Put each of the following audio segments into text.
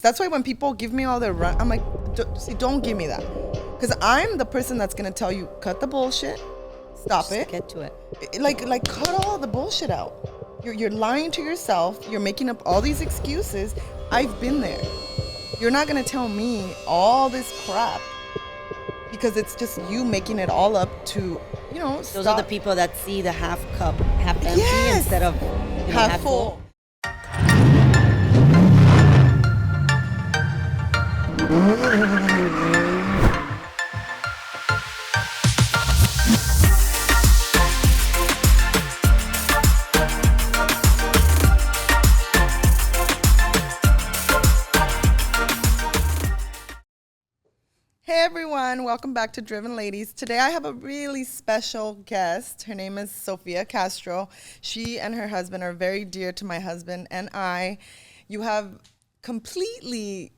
That's why when people give me all their run, I'm like, don't give me that. Because I'm the person that's going to tell you, cut the bullshit, stop Just it. get to it. Like cut all the bullshit out. You're lying to yourself. You're making up all these excuses. I've been there. You're not going to tell me all this crap because it's just you making it all up to, Those are the people that see the half cup half empty Yes. instead of half full. Hey everyone, welcome back to Driven Ladies. Today I have a really special guest. Her name is Sofia Castro. She and her husband are very dear to my husband and I. You have completely,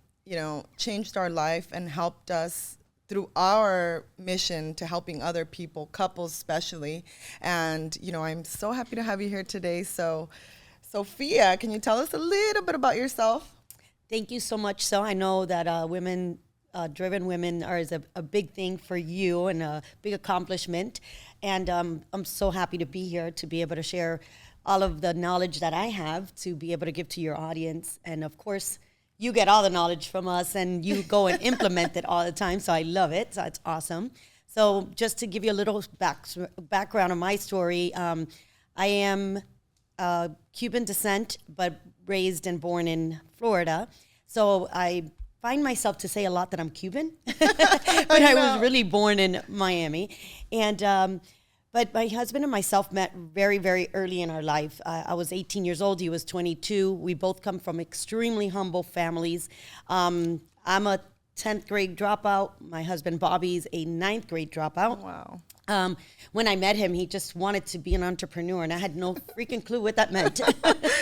changed our life and helped us through our mission to helping other people, couples especially. And, I'm so happy to have you here today. So, Sofia, can you tell us a little bit about yourself? Thank you so much. So I know that driven women is a big thing for you and a big accomplishment. And I'm so happy to be here to be able to share all of the knowledge that I have to be able to give to your audience. And of course, you get all the knowledge from us and you go and implement it all the time. So I love it. So it's awesome. So just to give you a little background of my story, I am Cuban descent, but raised and born in Florida. So I find myself to say a lot that I'm Cuban, but I was really born in Miami. And but my husband and myself met very, very early in our life. I was 18 years old. He was 22. We both come from extremely humble families. I'm a 10th grade dropout. My husband, Bobby's a 9th grade dropout. Wow. When I met him, he just wanted to be an entrepreneur, and I had no freaking clue what that meant.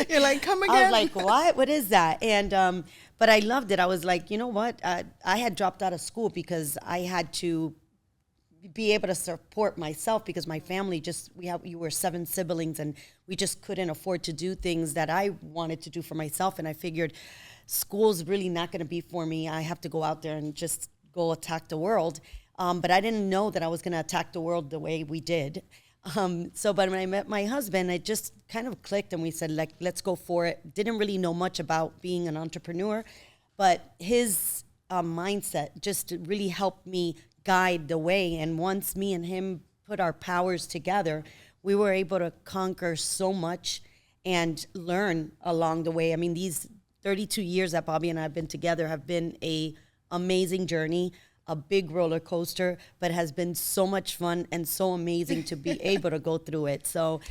You're like, come again? I was like, what? What is that? And but I loved it. I was like, you know what? I had dropped out of school because I had to be able to support myself because my family we were 7 siblings and we just couldn't afford to do things that I wanted to do for myself. And I figured school's really not going to be for me. I have to go out there and just go attack the world. But I didn't know that I was going to attack the world the way we did. But when I met my husband, it just kind of clicked and we said, like, let's go for it. Didn't really know much about being an entrepreneur, but his mindset just really helped me guide the way. And once me and him put our powers together, we were able to conquer so much and learn along the way. I mean, these 32 years that Bobby and I have been together have been a amazing journey, a big roller coaster, but has been so much fun and so amazing to be able to go through it. So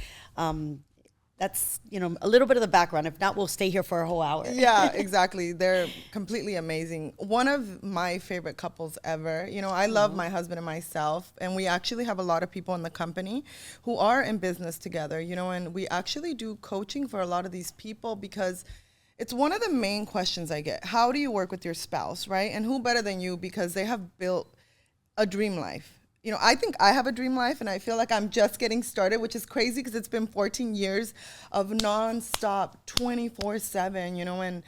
that's, a little bit of the background. If not, we'll stay here for a whole hour. Yeah, exactly. They're completely amazing. One of my favorite couples ever. I love my husband and myself, and we actually have a lot of people in the company who are in business together, and we actually do coaching for a lot of these people because it's one of the main questions I get. How do you work with your spouse, right? And who better than you because they have built a dream life. I think I have a dream life and I feel like I'm just getting started, which is crazy because it's been 14 years of nonstop 24/7, and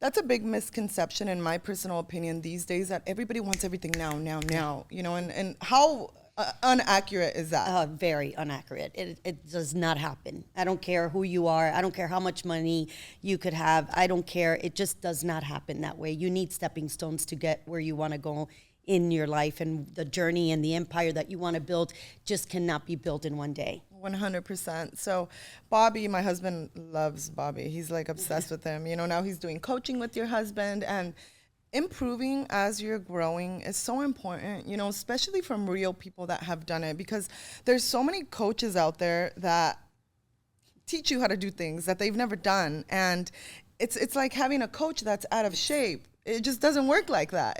that's a big misconception in my personal opinion these days that everybody wants everything now, and how inaccurate is that? Very inaccurate. It does not happen. I don't care who you are. I don't care how much money you could have. I don't care. It just does not happen that way. You need stepping stones to get where you want to go in your life, and the journey and the empire that you want to build just cannot be built in one day. 100%. So Bobby, my husband loves Bobby. He's like obsessed with him. Now he's doing coaching with your husband, and improving as you're growing is so important, especially from real people that have done it, because there's so many coaches out there that teach you how to do things that they've never done. And it's like having a coach that's out of shape. It just doesn't work like that.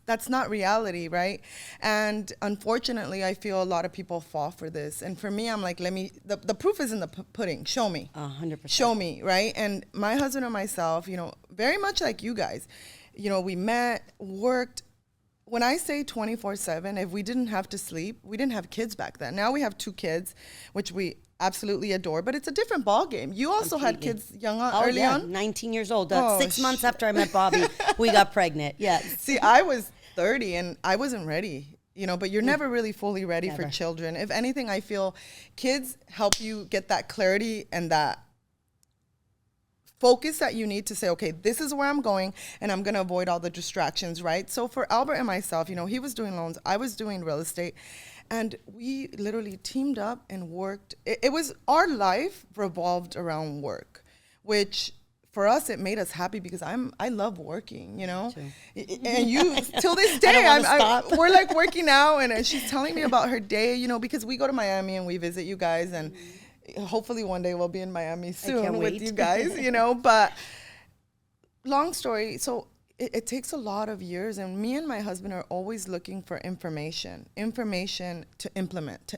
That's not reality, right? And unfortunately, I feel a lot of people fall for this. And for me, I'm like, the proof is in the pudding. Show me. 100%. Show me, right? And my husband and myself, very much like you guys, we met, worked when I say 24/7, if we didn't have to sleep, we didn't have kids back then. Now we have 2 kids, which we absolutely adore, but it's a different ball game. You also had kids early on? 19 years old. 6 months after I met Bobby, we got pregnant. Yes. See, I was 30 and I wasn't ready, but you're never really fully ready for children. If anything, I feel kids help you get that clarity and that focus that you need to say, okay, this is where I'm going and I'm going to avoid all the distractions, right? So for Albert and myself, he was doing loans, I was doing real estate, and we literally teamed up and worked. It was, our life revolved around work, which for us, it made us happy because I love working, and you, till this day, we're like working out, and she's telling me about her day, because we go to Miami and we visit you guys, and hopefully one day we'll be in Miami soon with you guys, but long story. So it takes a lot of years, and me and my husband are always looking for information to implement.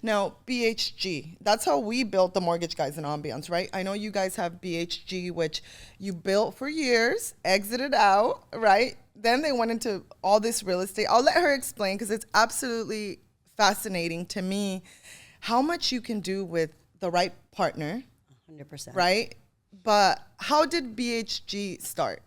Now, BHG, that's how we built the Mortgage Guys and Ambiance, right? I know you guys have BHG, which you built for years, exited out, right? Then they went into all this real estate. I'll let her explain because it's absolutely fascinating to me how much you can do with the right partner. 100%. Right? But how did BHG start?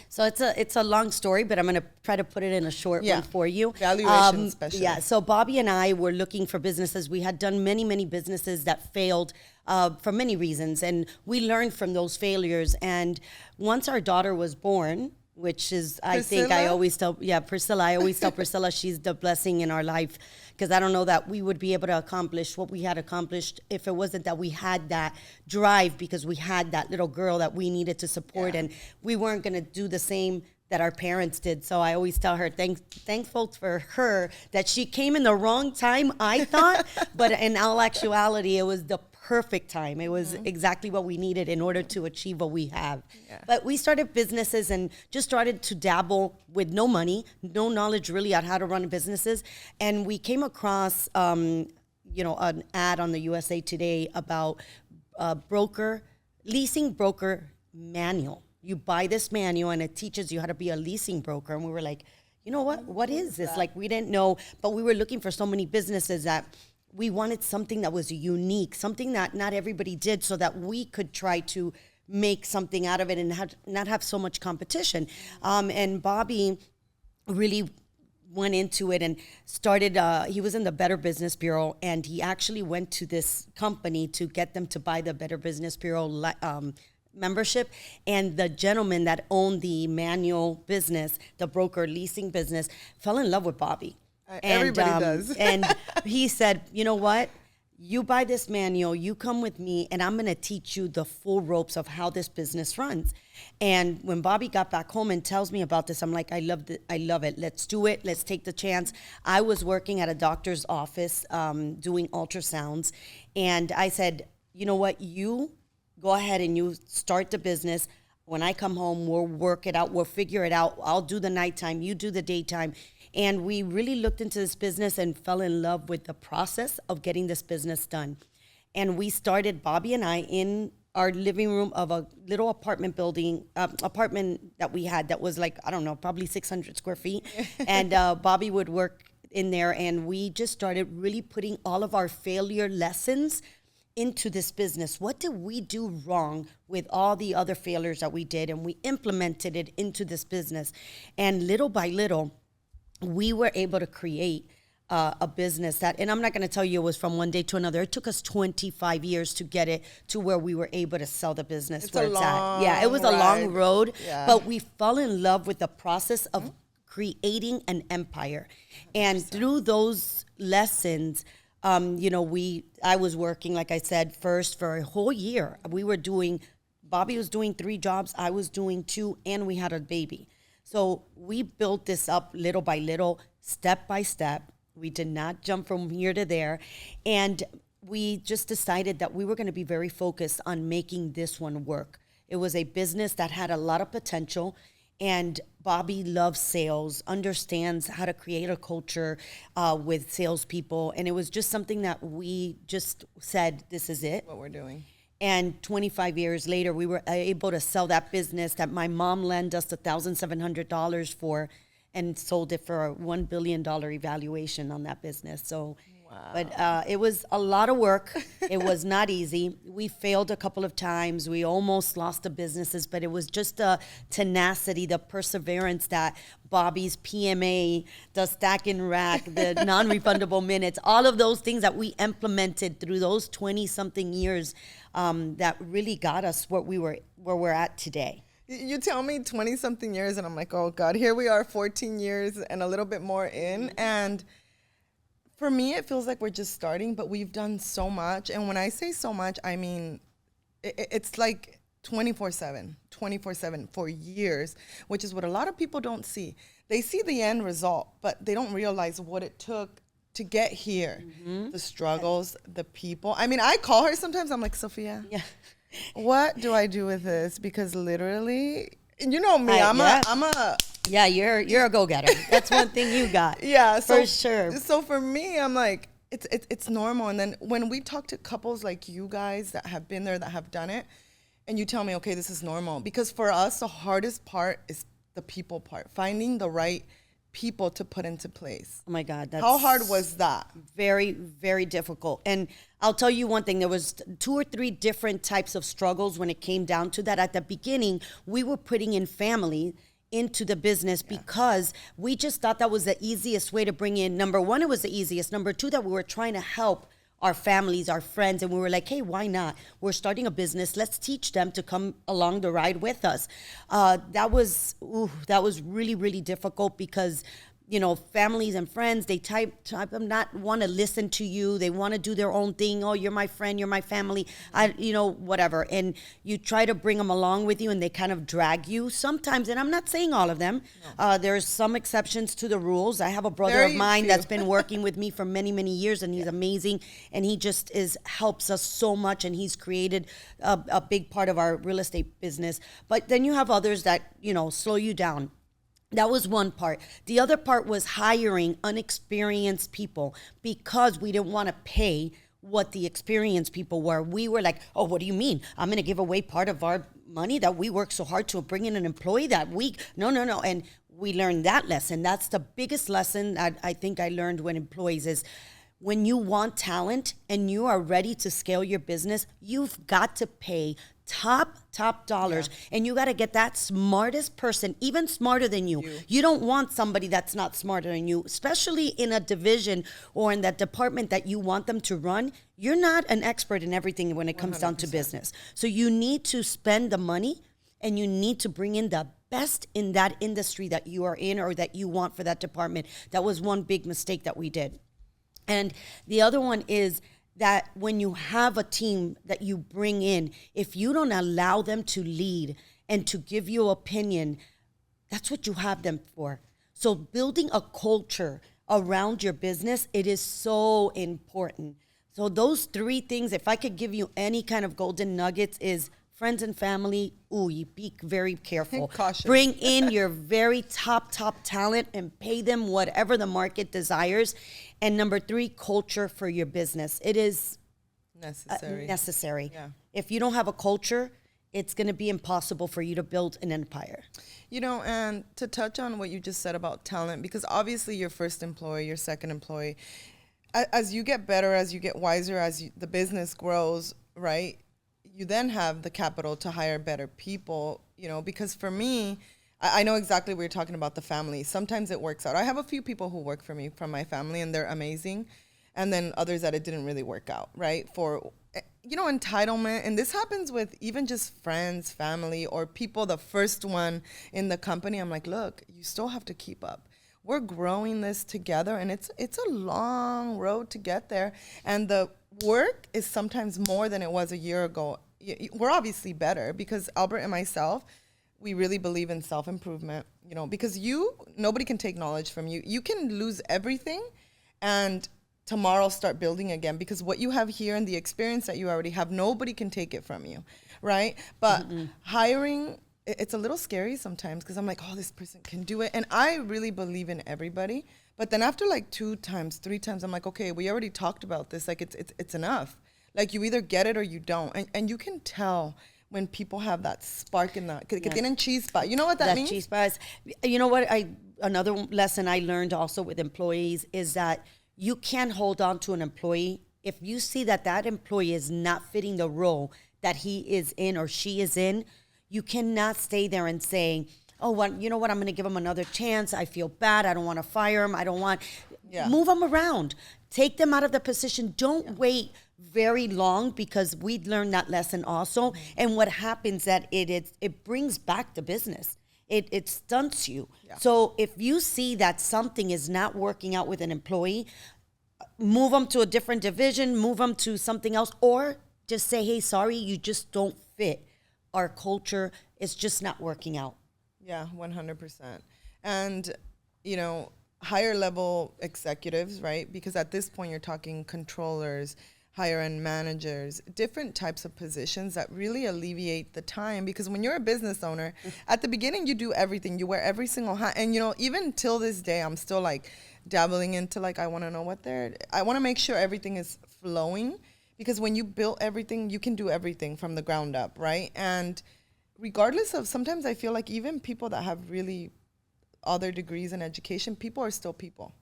So it's a long story, but I'm going to try to put it in a short one for you. Valuation specialist. Yeah, so Bobby and I were looking for businesses. We had done many, many businesses that failed for many reasons, and we learned from those failures. And once our daughter was born, which is, I think I always tell, Priscilla, I always tell Priscilla she's the blessing in our life, because I don't know that we would be able to accomplish what we had accomplished if it wasn't that we had that drive, because we had that little girl that we needed to support, and we weren't going to do the same that our parents did. So I always tell her, thankful for her that she came in the wrong time, I thought, but in all actuality, it was the perfect time. It was exactly what we needed in order to achieve what we have. Yeah. But we started businesses and just started to dabble with no money, no knowledge really on how to run businesses. And we came across, an ad on the USA Today about leasing broker manual. You buy this manual and it teaches you how to be a leasing broker. And we were like, you know what is this? Like, we didn't know, but we were looking for so many businesses that we wanted something that was unique, something that not everybody did, so that we could try to make something out of it and not have so much competition. And Bobby really went into it and started, he was in the Better Business Bureau, and he actually went to this company to get them to buy the Better Business Bureau membership. And the gentleman that owned the manual business, the broker leasing business, fell in love with Bobby. Everybody does. And he said, you know what? You buy this manual, you come with me, and I'm going to teach you the full ropes of how this business runs. And when Bobby got back home and tells me about this, I'm like, I love it. Let's do it. Let's take the chance. I was working at a doctor's office doing ultrasounds. And I said, you know what? You go ahead and you start the business. When I come home, we'll work it out. We'll figure it out. I'll do the nighttime. You do the daytime. And we really looked into this business and fell in love with the process of getting this business done. And we started, Bobby and I, in our living room of a little apartment that we had that was like, I don't know, probably 600 square feet. And Bobby would work in there. And we just started really putting all of our failure lessons into this business. What did we do wrong with all the other failures that we did? And we implemented it into this business. And little by little, we were able to create a business that, and I'm not going to tell you it was from one day to another. It took us 25 years to get it to where we were able to sell the business where it's at. Yeah, it was a long road, but we fell in love with the process of creating an empire. And through those lessons, I was working, like I said, first for a whole year. Bobby was doing 3 jobs, I was doing 2, and we had a baby. So we built this up little by little, step by step. We did not jump from here to there. And we just decided that we were going to be very focused on making this one work. It was a business that had a lot of potential. And Bobby loves sales, understands how to create a culture with salespeople. And it was just something that we just said, this is it. What we're doing. And 25 years later, we were able to sell that business that my mom lent us $1,700 for, and sold it for a $1 billion evaluation on that business. So, but it was a lot of work. It was not easy. We failed a couple of times. We almost lost the businesses, but it was just the tenacity, the perseverance that Bobby's P.M.A, the stack and rack, the non-refundable minutes, all of those things that we implemented through those 20-something years that really got us where we're at today. You tell me 20-something years, and I'm like, oh, God, here we are 14 years and a little bit more in. And for me, it feels like we're just starting, but we've done so much. And when I say so much, I mean, it's like 24/7 for years, which is what a lot of people don't see. They see the end result, but they don't realize what it took to get here. The struggles, the people. I mean, I call her sometimes. I'm like, Sofia, what do I do with this? Because literally, you know me, Yeah, you're a go-getter. That's one thing you got. Yeah, for sure. So for me, I'm like, it's normal. And then when we talk to couples like you guys that have been there, that have done it, and you tell me, okay, this is normal. Because for us, the hardest part is the people part, finding the right people to put into place. Oh my God, how hard was that? Very, very difficult. And I'll tell you one thing, there was 2 or 3 different types of struggles when it came down to that. At the beginning, we were putting in family into the business because we just thought that was the easiest way to bring in. Number one, it was the easiest. Number two, that we were trying to help our families, our friends, and we were like, hey, why not? We're starting a business. Let's teach them to come along the ride with us. That was really, really difficult because, you know, families and friends, they type not want to listen to you. They want to do their own thing. Oh, you're my friend, you're my family, whatever. And you try to bring them along with you and they kind of drag you sometimes. And I'm not saying all of them. No. There's some exceptions to the rules. I have a brother of mine that's been working with me for many, many years, and he's amazing. And he just helps us so much. And he's created a big part of our real estate business. But then you have others that, slow you down. That was one part. The other part was hiring unexperienced people because we didn't want to pay what the experienced people were. We were like, oh, what do you mean? I'm going to give away part of our money that we worked so hard to bring in an employee that week? No. And we learned that lesson. That's the biggest lesson that I think I learned when employees is when you want talent and you are ready to scale your business, you've got to pay top dollars. Yeah. And you got to get that smartest person, even smarter than you. You don't want somebody that's not smarter than you, especially in a division or in that department that you want them to run. You're not an expert in everything when it comes 100%. Down to business. So you need to spend the money and you need to bring in the best in that industry that you are in or that you want for that department. That was one big mistake that we did. And the other one is that when you have a team that you bring in, if you don't allow them to lead and to give you opinion, that's what you have them for. So building a culture around your business, it is so important. So those 3 things, if I could give you any kind of golden nuggets, is friends and family, you be very careful. Cautious. Bring in your very top talent and pay them whatever the market desires. And number 3, culture for your business. It is necessary. Yeah. If you don't have a culture, it's going to be impossible for you to build an empire. And to touch on what you just said about talent, because obviously your first employee, your second employee, as you get better, as you get wiser, the business grows, right? You then have the capital to hire better people, because for me, I know exactly what you're talking about, the family. Sometimes it works out. I have a few people who work for me from my family, and they're amazing. And then others that it didn't really work out, right? For, entitlement. And this happens with even just friends, family, or people, the first one in the company. I'm like, look, you still have to keep up. We're growing this together, and it's a long road to get there. And the work is sometimes more than it was a year ago. We're obviously better because Albert and myself, we really believe in self-improvement, because nobody can take knowledge from you. You can lose everything and tomorrow start building again, because what you have here and the experience that you already have, nobody can take it from you, right? But hiring, it's a little scary sometimes because I'm like, oh, this person can do it. And I really believe in everybody. But then after like 2 times, 3 times, I'm like, okay, we already talked about this. Like it's enough. Like you either get it or you don't. And you can tell when people have that spark in that. Que tienen chispa. You know what that means? Chispa is, you know what, another lesson I learned also with employees is that you can't hold on to an employee if you see that that employee is not fitting the role that he is in or she is in. You cannot stay there and say, oh, well, you know what, I'm going to give him another chance. I feel bad. I don't want to fire him. I don't want, move them around. Take them out of the position. Don't wait very long, because we learned that lesson also. And what happens that it brings back the business. It stunts you. Yeah. So if you see that something is not working out with an employee, move them to a different division, move them to something else, or just say, hey, sorry, you just don't fit. Our culture is just not working out. Yeah, 100%. And, you know, higher level executives, right? Because at this point, you're talking controllers, higher end managers, different types of positions that really alleviate the time. Because when you're a business owner, at the beginning, you do everything. You wear every single hat. And, you know, even till this day, I'm still like dabbling into like, I want to know I want to make sure everything is flowing. Because when you build everything, you can do everything from the ground up, right? And regardless of, sometimes I feel like even people that have really other degrees in education, people are still people.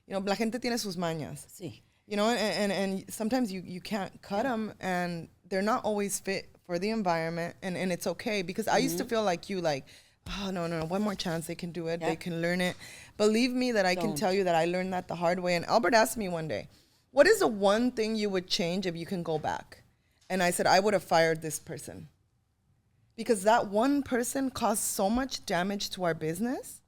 You know, la gente tiene sus mañas. Sí. You know, and sometimes you can't cut them, and they're not always fit for the environment, and it's okay. Because I used to feel like you, like, oh, no, one more chance, they can do it, they can learn it. Believe me that I can tell you that I learned that the hard way. And Albert asked me one day, what is the one thing you would change if you can go back? And I said, I would have fired this person. Because that one person caused so much damage to our business.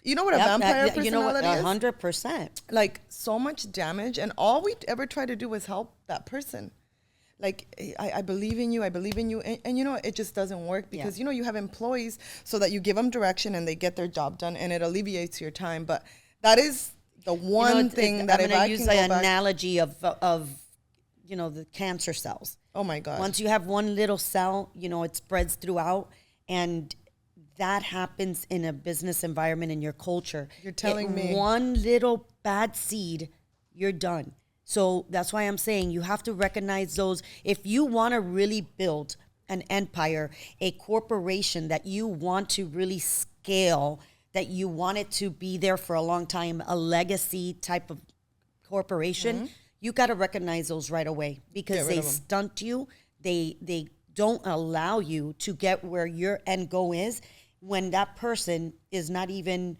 You know what a vampire personality is? You know what, 100%. Like, so much damage, and all we ever try to do was help that person. Like, I believe in you, and you know, it just doesn't work because, you know, you have employees so that you give them direction and they get their job done, and it alleviates your time. But that is the one thing that I'm going to use the analogy of, you know, the cancer cells. Oh, my God. Once you have one little cell, you know, it spreads throughout, and that happens in a business environment, in your culture. You're telling me. One little bad seed, you're done. So that's why I'm saying you have to recognize those. If you want to really build an empire, a corporation that you want to really scale, that you want it to be there for a long time, a legacy type of corporation, you got to recognize those right away, because they stunt you. They don't allow you to get where your end goal is when that person is not even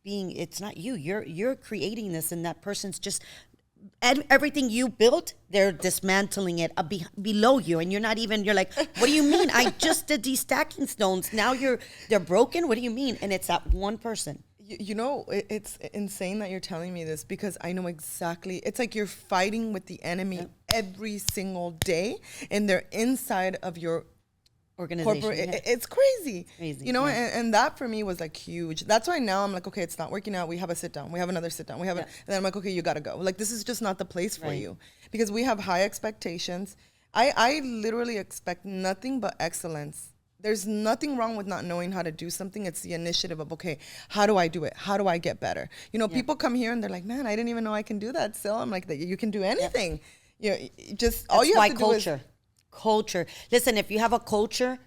being, it's not you. You're creating this, and that person's just, everything you built, they're dismantling it below you, and you're like, what do you mean? I just did these stacking stones. Now they're broken? What do you mean? And it's that one person. You know, it's insane that you're telling me this, because I know exactly. It's like you're fighting with the enemy every single day, and they're inside of your organization. It's crazy. You know, and that for me was like huge. That's why now I'm like, okay, it's not working out. We have a sit down. We have another sit down. And then I'm like, okay, you got to go. Like, this is just not the place for you, because we have high expectations. I literally expect nothing but excellence. There's nothing wrong with not knowing how to do something. It's the initiative of, okay, how do I do it? How do I get better? You know, people come here and they're like, man, I didn't even know I can do that. So I'm like, you can do anything. You know, just all you have to do is culture. Listen, if you have a culture,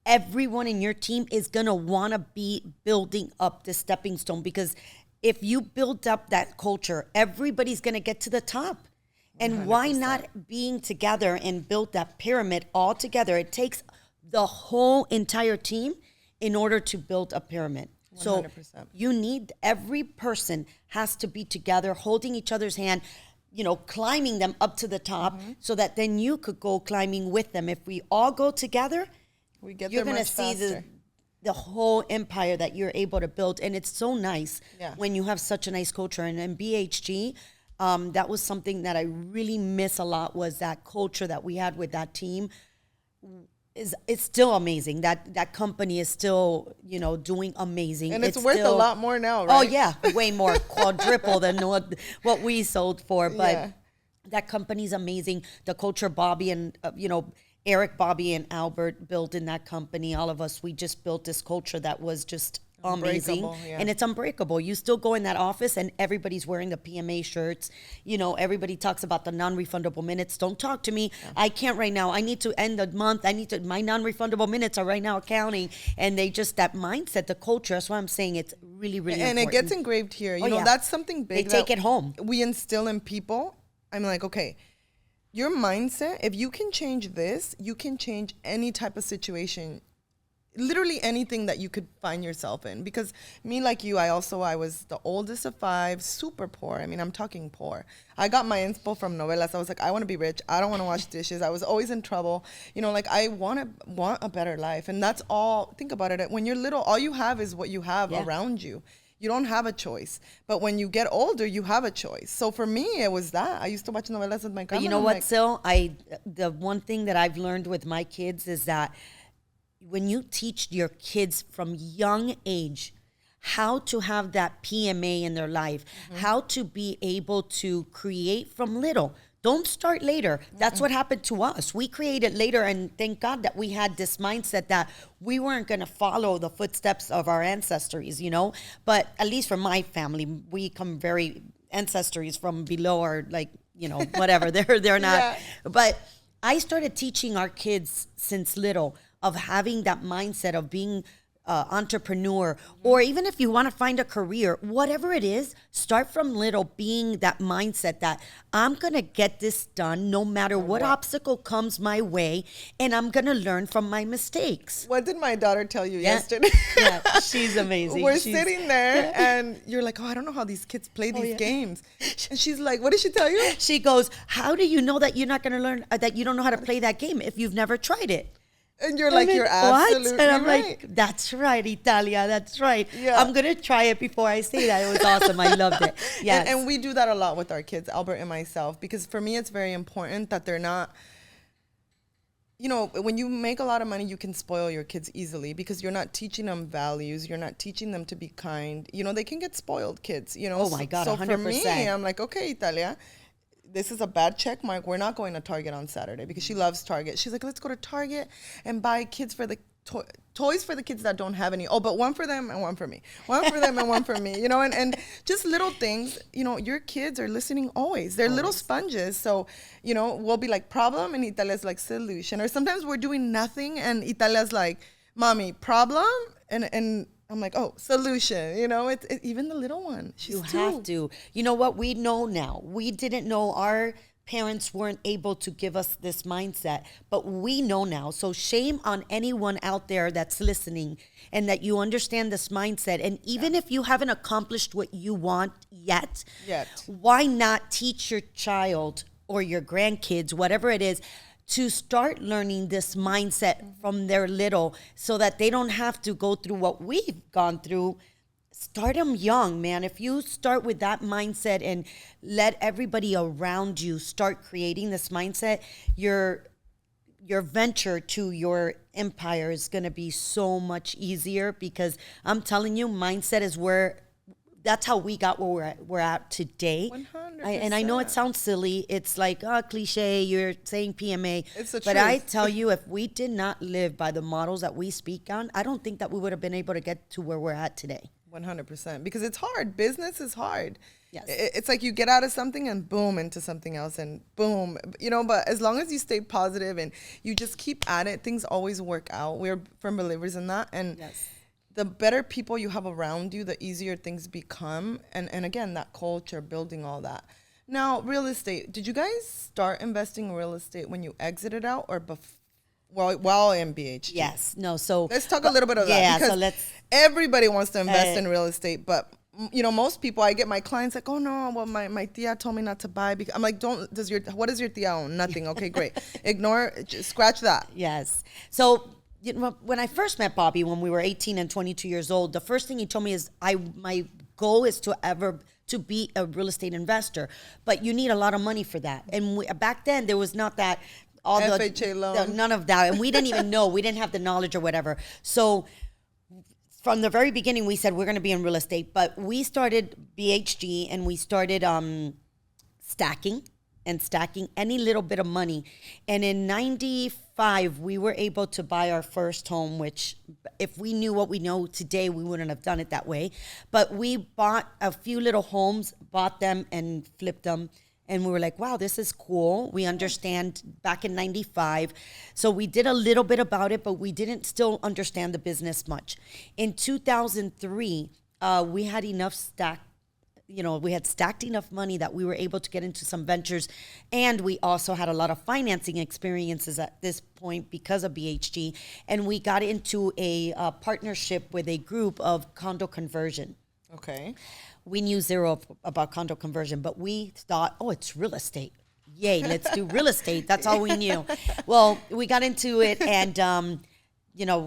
everyone in your team is going to want to be building up the stepping stone, because if you build up that culture, everybody's going to get to the top. And 100%. Why not being together and build that pyramid all together? It takes the whole entire team in order to build a pyramid. 100%. So you need, every person has to be together, holding each other's hand, you know, climbing them up to the top, so that then you could go climbing with them. If we all go together, you're going to see the whole empire that you're able to build. And it's so nice when you have such a nice culture. And in BHG, that was something that I really miss a lot, was that culture that we had with that team. It's still amazing. That company is still, you know, doing amazing. And it's worth a lot more now, right? Oh, yeah, way more, quadruple than what we sold for. But that company's amazing. The culture Bobby and, you know, Eric, Bobby, and Albert built in that company. All of us, we just built this culture that was just amazing. Yeah. And it's unbreakable. You still go in that office and everybody's wearing the P.M.A. shirts. You know, everybody talks about the non-refundable minutes. Don't talk to me. Yeah. I can't right now. I need to end the month. My non-refundable minutes are right now accounting. And they just, that mindset, the culture, that's why I'm saying it's really, really important. And it gets engraved here. You know, that's something big. They take it home. We instill in people. I'm like, okay, your mindset, if you can change this, you can change any type of situation, literally anything that you could find yourself in. Because me, like you, I was the oldest of 5, super poor. I mean, I'm talking poor. I got my inspo from novelas. I was like, I want to be rich. I don't want to wash dishes. I was always in trouble. You know, like I want a better life. And that's all, think about it. When you're little, all you have is what you have around you. You don't have a choice. But when you get older, you have a choice. So for me, it was that. I used to watch novelas with my grandma. But you know what, Sil? The one thing that I've learned with my kids is that when you teach your kids from young age how to have that P.M.A. in their life, how to be able to create from little. Don't start later. That's what happened to us. We created later, and thank God that we had this mindset that we weren't going to follow the footsteps of our ancestors, you know? But at least for my family, we come very ancestors from below, or like, you know, whatever. They're not. Yeah. But I started teaching our kids since little of having that mindset of being entrepreneur, or even if you want to find a career, whatever it is, start from little, being that mindset that I'm going to get this done no matter what obstacle comes my way, and I'm going to learn from my mistakes. What did my daughter tell you yesterday? Yeah, she's amazing. We're sitting there and you're like, oh, I don't know how these kids play these games. And she's like, what did she tell you? She goes, how do you know that you're not going to learn, that you don't know how to play that game if you've never tried it? And you're like, you're absolutely And I'm right. like, that's right, Italia, that's right. Yeah. I'm going to try it before I say that. It was awesome. I loved it. Yes. And we do that a lot with our kids, Albert and myself, because for me, it's very important that they're not, you know, when you make a lot of money, you can spoil your kids easily because you're not teaching them values. You're not teaching them to be kind. You know, they can get spoiled kids, you know. Oh, my God, so 100%. For me, I'm like, okay, Italia, this is a bad check mark. We're not going to Target on Saturday because she loves Target. She's like, let's go to Target and buy kids for the toys for the kids that don't have any. Oh, but one for them and one for me. One for them and one for me. You know, and just little things. You know, your kids are listening always. They're little sponges. So, you know, we'll be like problem and Italia's like solution. Or sometimes we're doing nothing and Italia's like, mommy, problem, and I'm like, oh, solution. You know, it's even the little one. She's You have to. You know what? We know now. We didn't know. Our parents weren't able to give us this mindset, but we know now. So shame on anyone out there that's listening and that you understand this mindset. And even if you haven't accomplished what you want yet, why not teach your child or your grandkids, whatever it is, to start learning this mindset from their little so that they don't have to go through what we've gone through. Start them young, man. If you start with that mindset and let everybody around you start creating this mindset, your venture to your empire is going to be so much easier, because I'm telling you, mindset is that's how we got where we're at today. 100%. And I know it sounds silly. It's like, cliche, you're saying P.M.A. It's the But truth. I tell you, if we did not live by the models that we speak on, I don't think that we would have been able to get to where we're at today. 100%. Because it's hard. Business is hard. Yes. It's like you get out of something and boom, into something else and boom. You know, but as long as you stay positive and you just keep at it, things always work out. We're firm believers in that. And the better people you have around you, the easier things become. And again, that culture, building all that. Now, real estate. Did you guys start investing in real estate when you exited out or while in BHG? Yes. No. So let's talk a little bit of that. Because everybody wants to invest in real estate, but you know, most people, I get my clients like, oh no, well, my tia told me not to buy. Because I'm like, what does your tia own? Nothing. Okay, great. Ignore, just scratch that. Yes. So, you know, when I first met Bobby, when we were 18 and 22 years old, the first thing he told me is my goal is to be a real estate investor, but you need a lot of money for that. And back then there was not that, all FHA loan. None of that. And we didn't even know, we didn't have the knowledge or whatever. So from the very beginning, we said we're going to be in real estate, but we started BHG and we started stacking. and stacking any little bit of money. And in 95, we were able to buy our first home, which if we knew what we know today, we wouldn't have done it that way. But we bought a few little homes, bought them and flipped them. And we were like, wow, this is cool. We understand back in 95. So we did a little bit about it, but we didn't still understand the business much. In 2003, we had enough we had stacked enough money that we were able to get into some ventures. And we also had a lot of financing experiences at this point because of BHG. And we got into a partnership with a group of condo conversion. Okay. We knew zero about condo conversion, but we thought, oh, it's real estate. Yay, let's do real estate. That's all we knew. Well, we got into it and,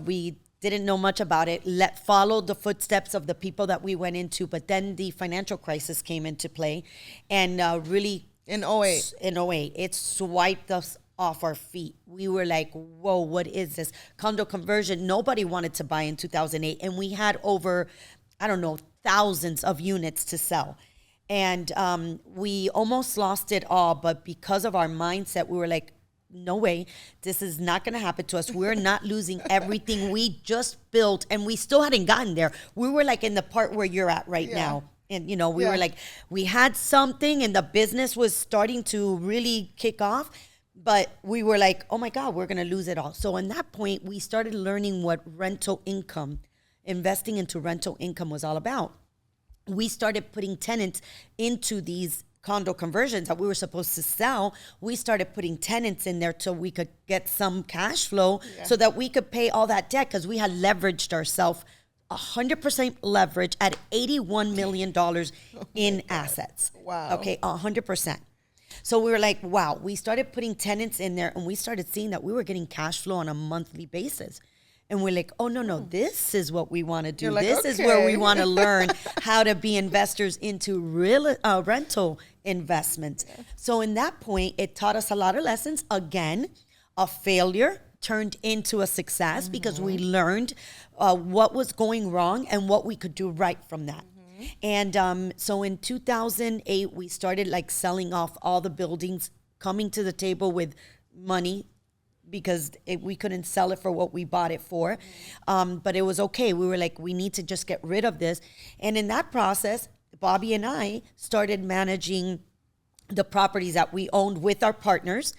we didn't know much about it. Followed the footsteps of the people that we went into, but then the financial crisis came into play and really... In '08. In '08, it swiped us off our feet. We were like, whoa, what is this? Condo conversion, nobody wanted to buy in 2008. And we had over, thousands of units to sell. And we almost lost it all, but because of our mindset, we were like, no way, this is not going to happen to us. We're not losing everything we just built, and we still hadn't gotten there. We were like in the part where you're at right now. And, we were like, we had something and the business was starting to really kick off, but we were like, oh my God, we're going to lose it all. So in that point, we started learning what rental income, investing into rental income was all about. We started putting tenants into these condo conversions that we were supposed to sell. We started putting tenants in there so we could get some cash flow so that we could pay all that debt, because we had leveraged ourselves 100% leverage at $81 million in assets. Wow. Okay, 100%. So we were like, wow, we started putting tenants in there and we started seeing that we were getting cash flow on a monthly basis. And we're like, oh, no, this is what we want to do. Like, this is where we want to learn how to be investors into real rental investments. Yeah. So in that point, it taught us a lot of lessons. Again, a failure turned into a success because we learned what was going wrong and what we could do right from that. And so in 2008, we started selling off all the buildings, coming to the table with money, because we couldn't sell it for what we bought it for. But it was okay. We were like, we need to just get rid of this. And in that process, Bobby and I started managing the properties that we owned with our partners.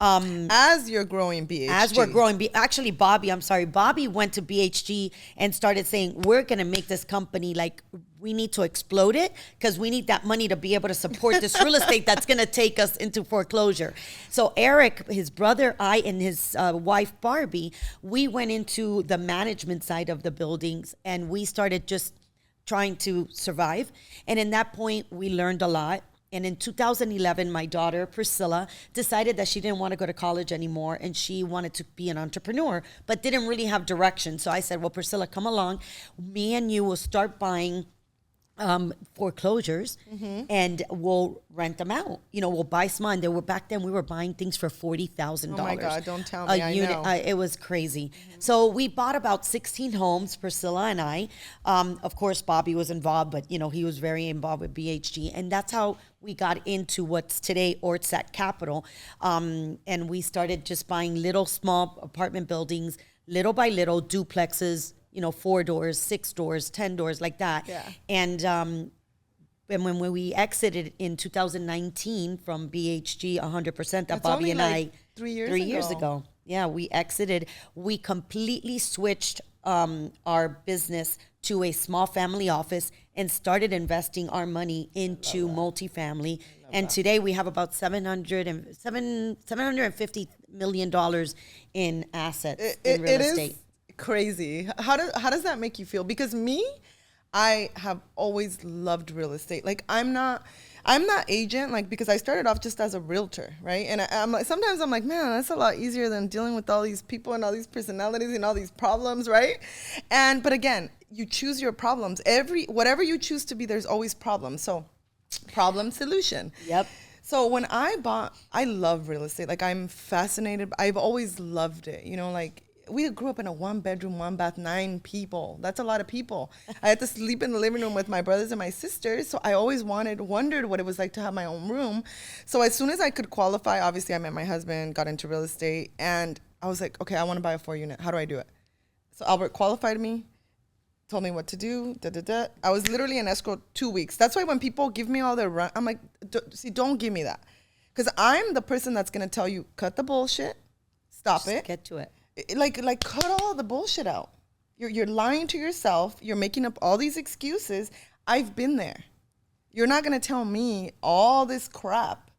As you're growing BHG. As we're growing. Actually, Bobby went to BHG and started saying, we're going to make this company, we need to explode it because we need that money to be able to support this real estate that's going to take us into foreclosure. So Eric, his brother, I, and his wife, Barbie, we went into the management side of the buildings and we started just trying to survive. And in that point, we learned a lot. And in 2011, my daughter, Priscilla, decided that she didn't want to go to college anymore and she wanted to be an entrepreneur, but didn't really have direction. So I said, well, Priscilla, come along. Me and you will start buying foreclosures and we'll rent them out. We'll buy some. And back then we were buying things for $40,000. Oh my God, don't tell me. A unit. I know. It was crazy. So we bought about 16 homes, Priscilla and I. Of course, Bobby was involved, but he was very involved with BHG. And that's how we got into what's today Ortsat Capital. And we started just buying little small apartment buildings, little by little, duplexes, 4 doors, 6 doors, 10 doors, like that. Yeah. And when we exited in 2019 from BHG 100%, that Bobby and I, 3 years ago. Yeah, we exited. We completely switched our business to a small family office and started investing our money into multifamily. And today we have about $750 million in assets in real estate. Crazy. How does that make you feel? Because I have always loved real estate. I'm not agent, because I started off just as a realtor, right? And sometimes I'm like, man, that's a lot easier than dealing with all these people and all these personalities and all these problems, right? But again, you choose your problems. Whatever you choose to be, there's always problems. So problem solution. Yep. So when I love real estate. I'm fascinated. I've always loved it. we grew up in a 1-bedroom, 1-bath, 9 people. That's a lot of people. I had to sleep in the living room with my brothers and my sisters. So I always wondered what it was like to have my own room. So as soon as I could qualify, obviously I met my husband, got into real estate, and I was like, okay, I want to buy a 4-unit. How do I do it? So Albert qualified me, told me what to do. I was literally in escrow 2 weeks. That's why when people give me all their run, I'm like, don't give me that. Because I'm the person that's going to tell you, cut the bullshit, stop it. Get to it. Like cut all the bullshit out. You're lying to yourself. You're making up all these excuses. I've been there. You're not going to tell me all this crap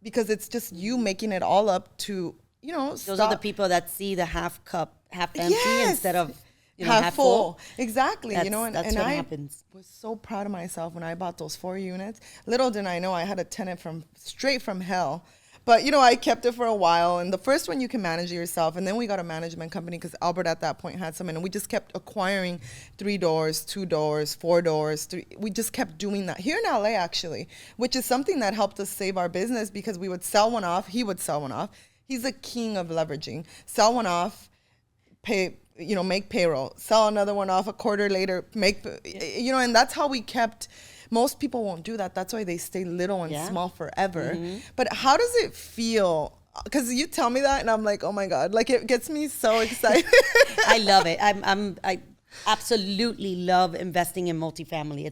because it's just you making it all up to, Those are the people that see the half cup, half empty instead of half full. Exactly. That's And what I happens. was so proud of myself when I bought those 4 units. Little did I know I had a tenant straight from hell. But, I kept it for a while. And the first one you can manage it yourself. And then we got a management company because Albert at that point had some. And we just kept acquiring 3 doors, 2 doors, 4 doors. We just kept doing that here in LA, actually, which is something that helped us save our business because we would sell one off. He would sell one off. He's a king of leveraging. Sell one off, make payroll. Sell another one off a quarter later, and that's how we kept. Most people won't do that. That's why they stay little and small forever. Mm-hmm. But how does it feel? Because you tell me that and I'm like, oh my God, like it gets me so excited. I love it. I absolutely love investing in multifamily.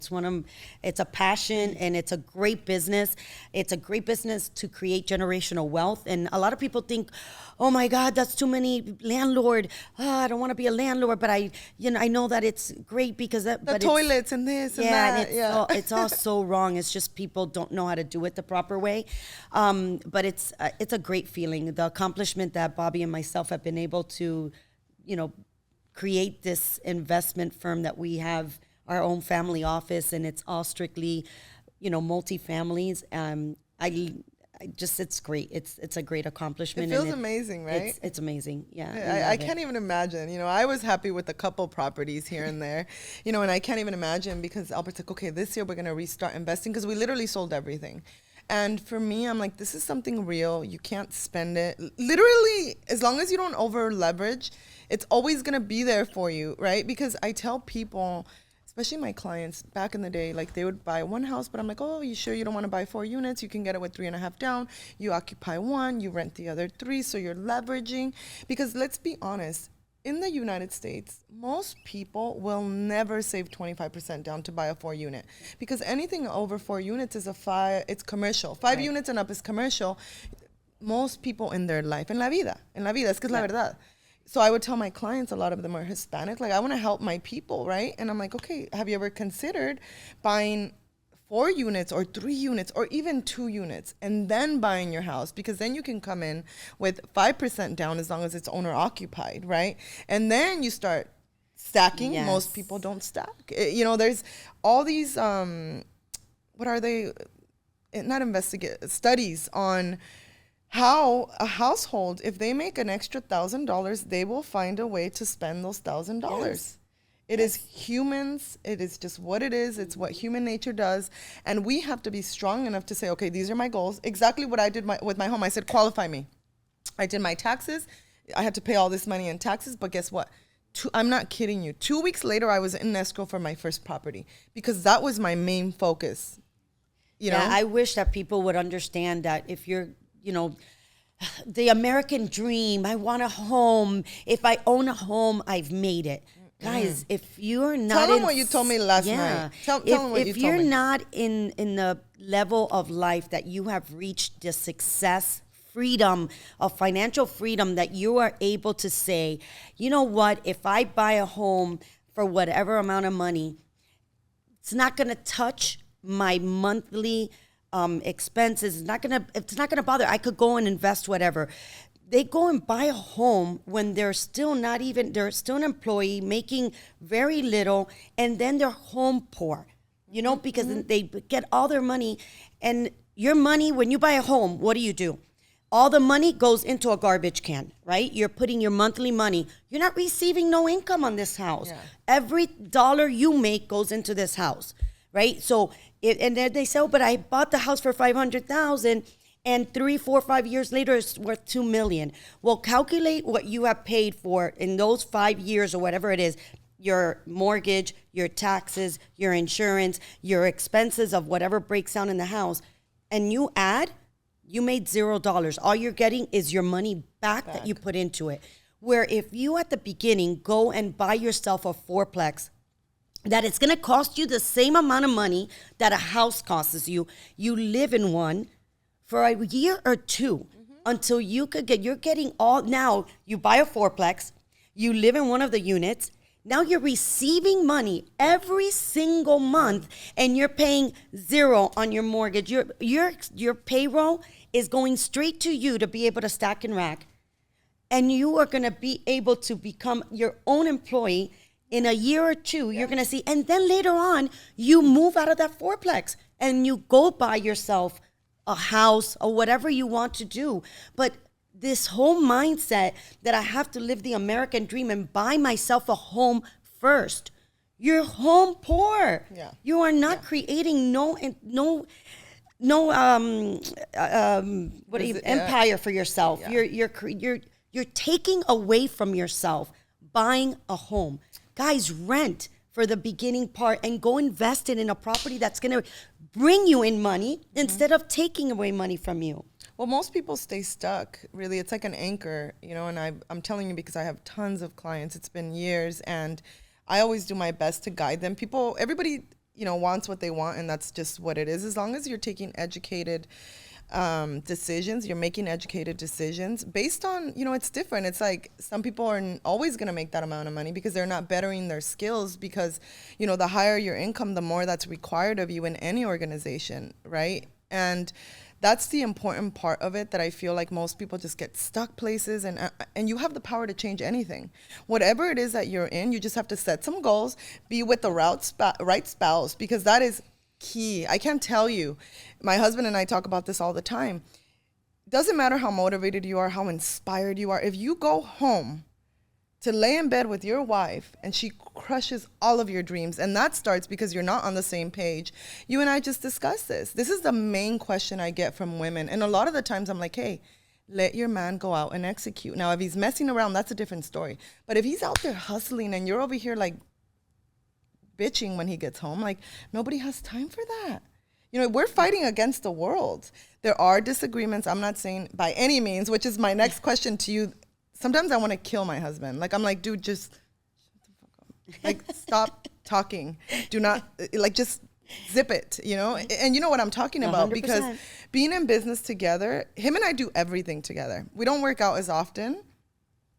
It's a passion and it's a great business. It's a great business to create generational wealth. And a lot of people think, oh my God, that's too many landlord. I don't want to be a landlord, but I know that it's great because the toilets and this and that. And it's all so wrong. It's just people don't know how to do it the proper way. But it's a great feeling. The accomplishment that Bobby and myself have been able to, create this investment firm that we have our own family office, and it's all strictly, multifamilies. It's great. It's a great accomplishment. It feels amazing, right? It's amazing. Yeah. I can't even imagine. I was happy with a couple properties here and there, and I can't even imagine because Albert's like, okay, this year we're going to restart investing because we literally sold everything. And for me, I'm like, this is something real. You can't spend it. Literally, as long as you don't over leverage, it's always going to be there for you, right? Because I tell people, especially my clients back in the day, like they would buy one house, but I'm like, oh, you sure you don't want to buy 4 units? You can get it with 3.5 down. You occupy 1, you rent the other 3. So you're leveraging. Because let's be honest, in the United States, most people will never save 25% down to buy a 4 unit because anything over 4 units is it's commercial. 5 units and up is commercial. Most people in their life, en la vida, es que es la verdad. So I would tell my clients, a lot of them are Hispanic, like I want to help my people, right? And I'm like, okay, have you ever considered buying 4 units or 3 units or even 2 units and then buying your house? Because then you can come in with 5% down as long as it's owner occupied, right? And then you start stacking. Yes. Most people don't stack. There's all these, what are they? Studies on how a household, if they make an extra $1,000, they will find a way to spend those $1,000. Yes. It is humans. It is just what it is. It's what human nature does. And we have to be strong enough to say, okay, these are my goals. Exactly what I did with my home. I said, qualify me. I did my taxes. I had to pay all this money in taxes. But guess what? I'm not kidding you. 2 weeks later, I was in escrow for my first property because that was my main focus. Yeah, I wish that people would understand that if you're, the American dream, I want a home. If I own a home, I've made it. Guys, if you're not... Tell them what you told me last night. Tell them what you told me. If you're not in the level of life that you have reached the success, freedom, of financial freedom, that you are able to say, you know what, if I buy a home for whatever amount of money, it's not going to touch my monthly expenses. It's not gonna bother. I could go and invest whatever. They go and buy a home when they're still an employee making very little, and then they're home poor, because they get all their money. And your money, when you buy a home, what do? All the money goes into a garbage can, right? You're putting your monthly money. You're not receiving no income on this house. Yeah. Every dollar you make goes into this house, right? So, and then they say, oh, but I bought the house for $500,000, and 3, 4, 5 years later it's worth $2 million. Well, calculate what you have paid for in those 5 years or whatever it is, your mortgage, your taxes, your insurance, your expenses of whatever breaks down in the house, and you made $0. All you're getting is your money back that you put into it. Where if you at the beginning go and buy yourself a fourplex, that it's going to cost you the same amount of money that a house costs you. You live in one for a year or two until you're getting all, now you buy a fourplex, you live in one of the units, now you're receiving money every single month and you're paying $0 on your mortgage. Your payroll is going straight to you to be able to stack and rack. And you are going to be able to become your own employee in a year or two. You're going to see, and then later on, you move out of that fourplex and you go buy yourself a house or whatever you want to do. But this whole mindset that I have to live the American dream and buy myself a home first, you're home poor. Yeah. You are not creating empire for yourself. Yeah. You're taking away from yourself buying a home. Guys, rent for the beginning part and go invest it in a property that's going to bring you in money instead of taking away money from you. Well, most people stay stuck, really. It's like an anchor, and I'm telling you because I have tons of clients. It's been years, and I always do my best to guide them. Everybody, wants what they want, and that's just what it is. As long as you're taking educated decisions, you're making educated decisions based on, it's different. It's like some people are always going to make that amount of money because they're not bettering their skills because, the higher your income, the more that's required of you in any organization, right? And that's the important part of it that I feel like most people just get stuck places and you have the power to change anything. Whatever it is that you're in, you just have to set some goals, be with the right spouse, because that is key. I can't tell you. My husband and I talk about this all the time. Doesn't matter how motivated you are, how inspired you are. If you go home to lay in bed with your wife and she crushes all of your dreams, and that starts because you're not on the same page. You and I just discussed this. This is the main question I get from women. And a lot of the times I'm like, hey, let your man go out and execute. Now, if he's messing around, that's a different story. But if he's out there hustling and you're over here like bitching when he gets home, like nobody has time for that. We're fighting against the world. There are disagreements. I'm not saying by any means, which is my next question to you. Sometimes I want to kill my husband. Like, I'm like, dude, just shut the fuck up. Like, stop talking. Do not, just zip it, And you know what I'm talking about 100%. Because being in business together, him and I do everything together. We don't work out as often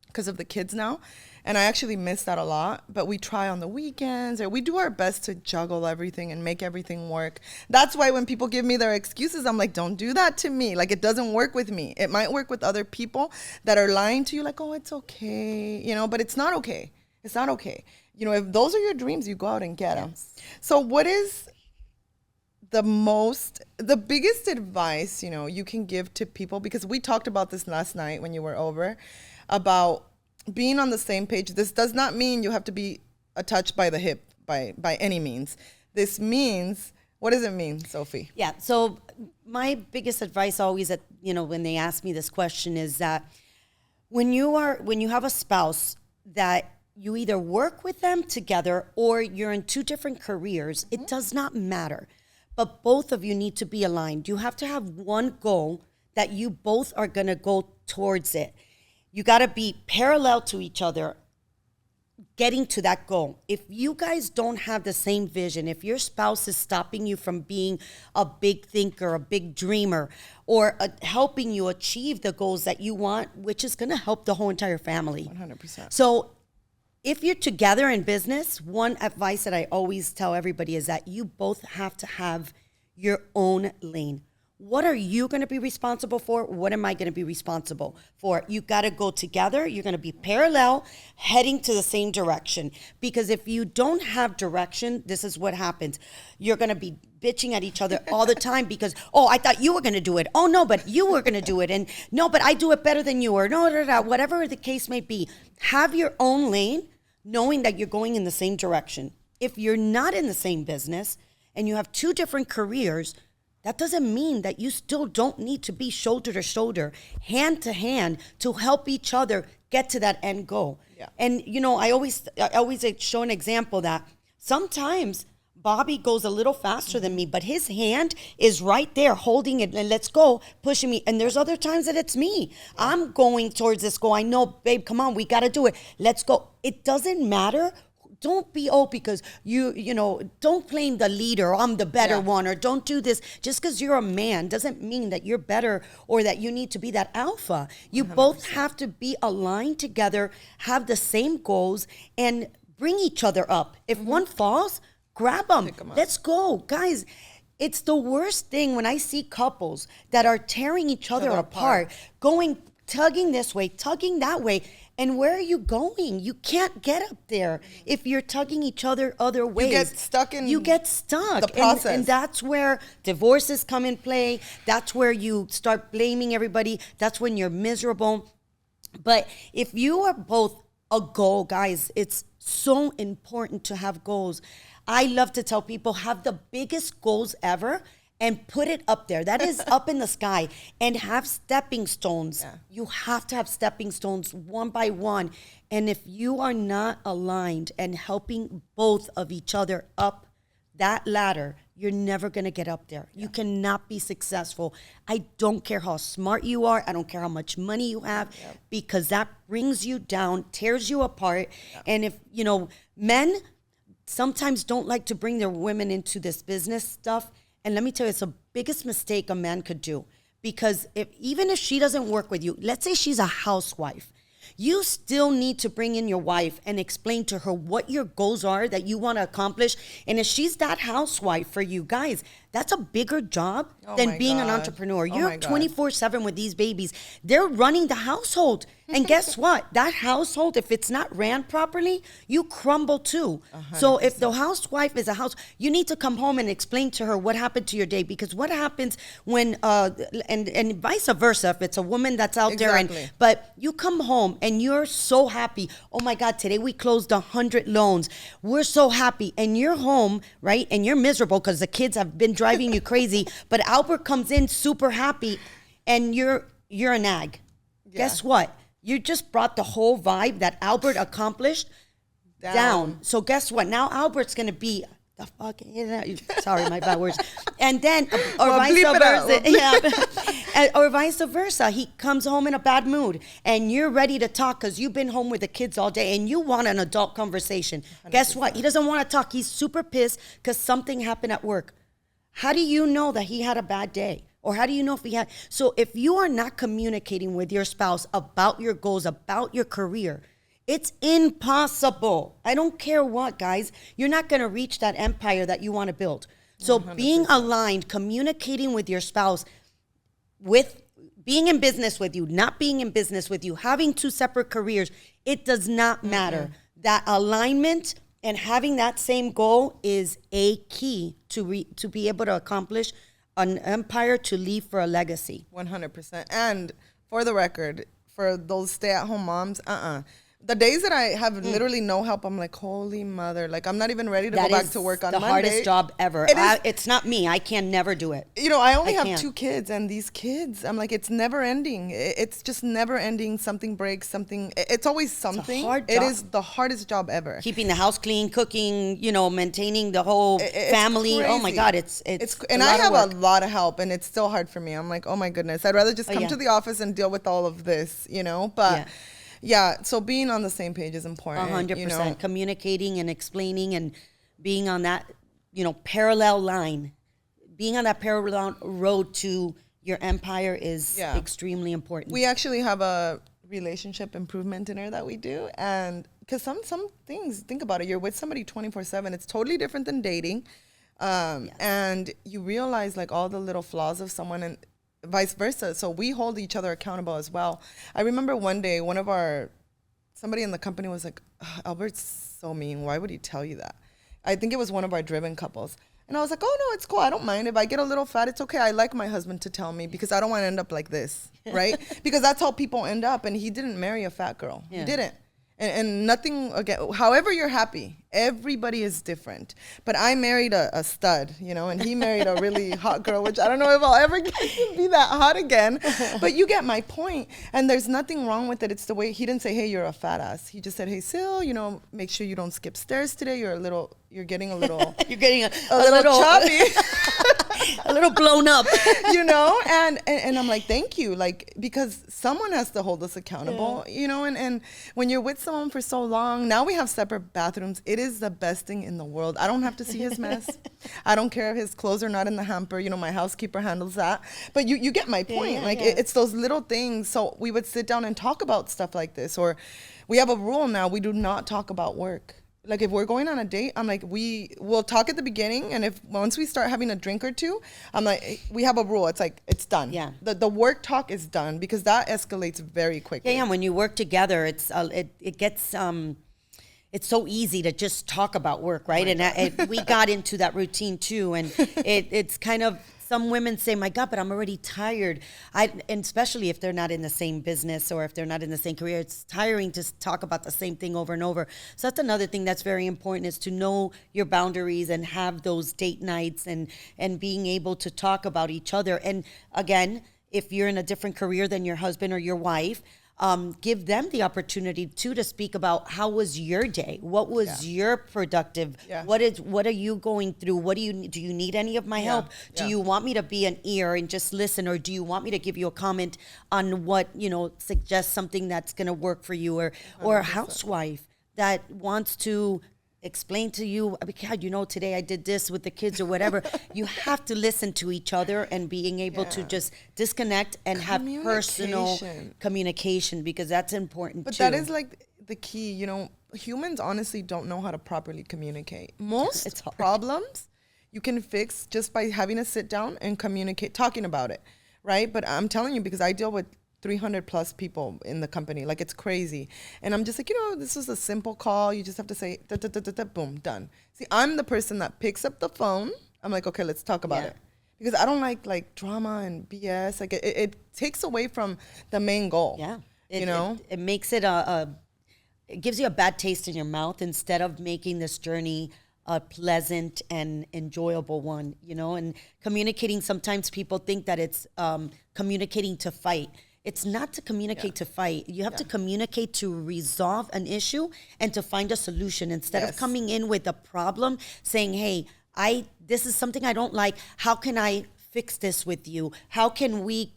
because of the kids now. And I actually miss that a lot, but we try on the weekends, or we do our best to juggle everything and make everything work. That's why when people give me their excuses, I'm like, don't do that to me. Like, it doesn't work with me. It might work with other people that are lying to you like, oh, it's okay, but it's not okay. It's not okay. If those are your dreams, you go out and get them. So what is the biggest advice, you can give to people? Because we talked about this last night when you were over about being on the same page. This does not mean you have to be attached by the hip by any means. This means, what does it mean, Sophie? Yeah. So my biggest advice always when they ask me this question is that when you have a spouse that you either work with them together or you're in two different careers, it does not matter. But both of you need to be aligned. You have to have one goal that you both are going to go towards it. You got to be parallel to each other, getting to that goal. If you guys don't have the same vision, if your spouse is stopping you from being a big thinker, a big dreamer, or helping you achieve the goals that you want, which is going to help the whole entire family. 100%. So if you're together in business, one advice that I always tell everybody is that you both have to have your own lane. What are you going to be responsible for? What am I going to be responsible for? You got to go together. You're going to be parallel, heading to the same direction. Because if you don't have direction, this is what happens. You're going to be bitching at each other all the time because, oh, I thought you were going to do it. Oh, no, but you were going to do it. And no, but I do it better than you. Or no, whatever the case may be. Have your own lane, knowing that you're going in the same direction. If you're not in the same business and you have two different careers, that doesn't mean that you still don't need to be shoulder to shoulder, hand to hand, to help each other get to that end goal. Yeah. And, I always show an example that sometimes Bobby goes a little faster than me, but his hand is right there holding it and let's go, pushing me. And there's other times that it's me. I'm going towards this goal. I know, babe, come on, we got to do it. Let's go. It doesn't matter. Don't be, because don't blame the leader. I'm the better one, or don't do this. Just because you're a man doesn't mean that you're better or that you need to be that alpha. You 100%. Both have to be aligned together, have the same goals, and bring each other up. If one falls, grab them. Let's go. Guys, it's the worst thing when I see couples that are tearing each other apart, tugging this way, tugging that way. And where are you going? You can't get up there if you're tugging each other other ways. You get stuck. The process. And that's where divorces come in play. That's where you start blaming everybody. That's when you're miserable. But if you are both a goal, guys, it's so important to have goals. I love to tell people, have the biggest goals ever and put it up there. That is up in the sky, and have stepping stones. Yeah. You have to have stepping stones one by one. And if you are not aligned and helping both of each other up that ladder, you're never going to get up there. Yeah. You cannot be successful. I don't care how smart you are. I don't care how much money you have, because that brings you down, tears you apart. Yeah. And if, men sometimes don't like to bring their women into this business stuff. And let me tell you, it's the biggest mistake a man could do. Because even if she doesn't work with you, let's say she's a housewife, you still need to bring in your wife and explain to her what your goals are that you want to accomplish. And if she's that housewife for you, guys, that's a bigger job than being an entrepreneur. You're 24/7 with these babies. They're running the household. And guess what? That household, if it's not ran properly, you crumble too. 100%. So if the housewife is you need to come home and explain to her what happened to your day. Because what happens when, and vice versa, if it's a woman that's out there, but you come home and you're so happy. Oh my God, today we closed 100 loans. We're so happy. And you're home, right? And you're miserable because the kids have been driving you crazy. But Albert comes in super happy and you're a nag. Yeah. Guess what? You just brought the whole vibe that Albert accomplished down. So guess what? Now Albert's going to be the fuck. Sorry, my bad words. And then, or vice versa. He comes home in a bad mood, and you're ready to talk because you've been home with the kids all day, and you want an adult conversation. 100%. Guess what? He doesn't want to talk. He's super pissed because something happened at work. How do you know that he had a bad day? Or how do you know if he had? So if you are not communicating with your spouse about your goals, about your career, it's impossible. I don't care what, guys. You're not going to reach that empire that you want to build. So 100%. Being aligned, communicating with your spouse, with being in business with you, not being in business with you, having two separate careers, it does not matter. Mm-hmm. That alignment and having that same goal is a key to be able to accomplish an empire, to leave for a legacy. 100%. And for the record, for those stay-at-home moms, the days that I have literally no help, I'm like, holy mother. Like, I'm not even ready to go back to work on Monday. That is the hardest job ever. It's not me. I can never do it. I only have 2 kids, and these kids, I'm like, it's never ending. It's just never ending. Something breaks, something. It's always something. It's a hard job. It is the hardest job ever. Keeping the house clean, cooking, maintaining the whole family. Crazy. Oh my God, it's and I have a lot of help, and it's still hard for me. I'm like, oh my goodness. I'd rather just come to the office and deal with all of this, but... Yeah, so being on the same page is important. 100%. Communicating and explaining and being on that, parallel line. Being on that parallel road to your empire is extremely important. We actually have a relationship improvement dinner that we do. And because some things, think about it, you're with somebody 24/7. It's totally different than dating. And you realize like all the little flaws of someone, and vice versa. So we hold each other accountable as well. I remember one day, somebody in the company was like, Albert's so mean. Why would he tell you that? I think it was one of our driven couples. And I was like, oh no, it's cool. I don't mind. If I get a little fat, it's okay. I like my husband to tell me because I don't want to end up like this, right? Because that's how people end up. And he didn't marry a fat girl. Yeah. He didn't. And nothing, again, however you're happy, everybody is different. But I married a stud, you know, and he married a really hot girl, which I don't know if I'll ever get to be that hot again. But you get my point. And there's nothing wrong with it. It's the way, he didn't say, hey, you're a fat ass. He just said, hey, Sil, you know, make sure you don't skip stairs today. You're getting a little. You're getting a little choppy. A little blown up. You know, and I'm like, thank you. Like, because someone has to hold us accountable, you know, and when you're with someone for so long, now we have separate bathrooms. It is the best thing in the world. I don't have to see his mess. I don't care if his clothes are not in the hamper. You know, my housekeeper handles that. But you get my point. It's those little things. So we would sit down and talk about stuff like this. Or we have a rule now. We do not talk about work. Like if we're going on a date, I'm like, we'll talk at the beginning. And if once we start having a drink or two, I'm like, we have a rule. It's like, it's done. Yeah. The work talk is done because that escalates very quickly. Yeah. When you work together, it's it gets, it's so easy to just talk about work, right? And we got into that routine too. And it's kind of, some women say, my God, but I'm already tired. And especially if they're not in the same business or if they're not in the same career, it's tiring to talk about the same thing over and over. So that's another thing that's very important, is to know your boundaries and have those date nights and being able to talk about each other. And again, if you're in a different career than your husband or your wife, give them the opportunity to speak about how was your day? What was your productive? Yeah. What are you going through? Do you need any of my help? Do you want me to be an ear and just listen? Or do you want me to give you a comment on what, suggest something that's going to work for you? Or a housewife that wants to explain to you, God, today I did this with the kids or whatever. You have to listen to each other and being able to just disconnect and have personal communication, because that's important too. But that is like the key, humans honestly don't know how to properly communicate. Most problems you can fix just by having a sit down and communicate, talking about it, right? But I'm telling you, because I deal with 300 plus people in the company. Like, it's crazy. And I'm just like, this is a simple call. You just have to say, boom, done. See, I'm the person that picks up the phone. I'm like, okay, let's talk about it. Because I don't like drama and BS. Like, it takes away from the main goal. Yeah. It makes it it gives you a bad taste in your mouth instead of making this journey a pleasant and enjoyable one, and communicating. Sometimes people think that it's communicating to fight. It's not to communicate to fight. You have to communicate to resolve an issue and to find a solution, instead of coming in with a problem saying, hey, this is something I don't like. How can I fix this with you? How can we,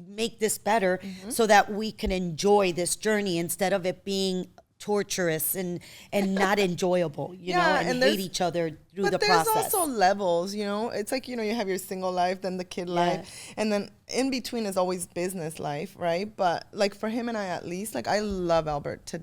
make this better so that we can enjoy this journey instead of it being torturous and not enjoyable, and hate each other through the process. But there's also levels, It's like, you have your single life, then the kid life, and then in between is always business life, right? But like for him and I, at least, like, I love Albert